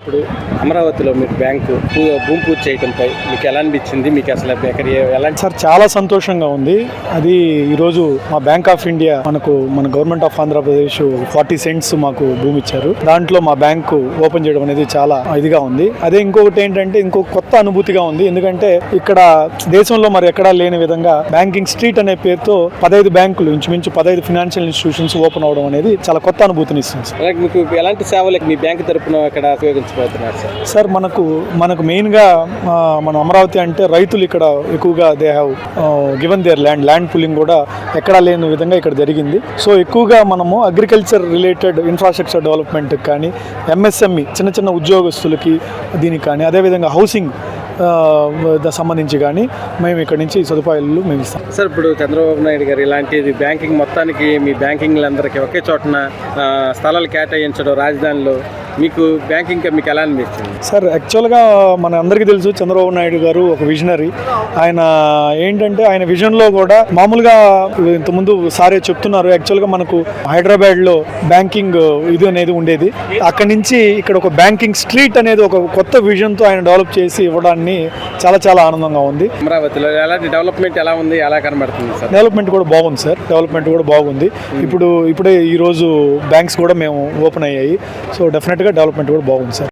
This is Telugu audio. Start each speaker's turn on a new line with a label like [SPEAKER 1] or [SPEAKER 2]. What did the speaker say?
[SPEAKER 1] ఇప్పుడు అమరావతిలో మీరు బ్యాంకు భూమి పూజ చేయడంపై మీకు ఎలా అనిపించింది? మీకు అసలు ఎక్కడ ఎలాంటి
[SPEAKER 2] సార్ చాలా సంతోషంగా ఉంది. అది ఈరోజు మా బ్యాంక్ ఆఫ్ ఇండియా మన గవర్నమెంట్ ఆఫ్ ఆంధ్రప్రదేశ్ 40 సెంట్స్ మాకు భూమి ఇచ్చారు. దాంట్లో మా బ్యాంకు ఓపెన్ చేయడం అనేది చాలా ఇదిగా ఉంది. అదే ఇంకొకటి ఏంటంటే ఇంకొక కొత్త అనుభూతిగా ఉంది. ఎందుకంటే ఇక్కడ దేశంలో మరి ఎక్కడా లేని విధంగా బ్యాంకింగ్ స్ట్రీట్ అనే పేరుతో 15 బ్యాంకులు ఇంచుమించు 15 ఫినాన్షియల్ ఇన్స్టిట్యూషన్స్ ఓపెన్ అవడం అనేది చాలా కొత్త అనుభూతిని ఇస్తుంది.
[SPEAKER 1] మీకు ఎలాంటి సేవలు మీ బ్యాంక్ తరపున ఇక్కడ ఉపయోగించబోతున్నారు
[SPEAKER 2] సార్? మనకు మెయిన్గా మన అమరావతి అంటే రైతులు ఇక్కడ ఎక్కువగా they have given there land pulling కూడా ఎక్కడా లేని విధంగా ఇక్కడ జరిగింది. సో ఎక్కువగా మనము అగ్రికల్చర్ రిలేటెడ్ ఇన్ఫ్రాస్ట్రక్చర్ డెవలప్మెంట్ కానీ ఎంఎస్ఎంఈ చిన్న ఉద్యోగస్తులకి దీనికి కానీ అదేవిధంగా హౌసింగ్ సంబంధించి కానీ మేము ఇక్కడ నుంచి సదుపాయాలు మేము ఇస్తాం.
[SPEAKER 1] సార్ ఇప్పుడు చంద్రబాబు నాయుడు గారు ఇలాంటిది బ్యాంకింగ్ మొత్తానికి మీ బ్యాంకింగ్లందరికీ ఒకే చోటన స్థలాలు కేటాయించడం రాజధానిలో మీకు బ్యాంకింగ్ మీకు ఎలా అనిపిస్తుంది?
[SPEAKER 2] సార్ యాక్చువల్గా మన అందరికీ తెలుసు చంద్రబాబు నాయుడు గారు ఒక విజనరీ. ఆయన ఏంటంటే ఆయన విజన్లో కూడా మామూలుగా ఇంతకుముందు సారే చెప్తున్నారు, యాక్చువల్గా మనకు హైదరాబాద్లో బ్యాంకింగ్ ఇది అనేది ఉండేది. అక్కడి నుంచి ఇక్కడ ఒక బ్యాంకింగ్ స్ట్రీట్ అనేది ఒక కొత్త విజన్తో ఆయన డెవలప్ చేసి ఇవ్వడాన్ని చాలా ఆనందంగా ఉంది.
[SPEAKER 1] అమరావతిలో ఎలాంటి డెవలప్మెంట్ ఎలా ఉంది, ఎలా కనబడుతుంది సార్?
[SPEAKER 2] డెవలప్మెంట్ కూడా బాగుంది సార్. డెవలప్మెంట్ కూడా బాగుంది. ఇప్పుడే ఈరోజు బ్యాంక్స్ కూడా మేము ఓపెన్ అయ్యాయి. సో డెఫినెట్గా డెవలప్మెంట్ కూడా బాగుంది సార్.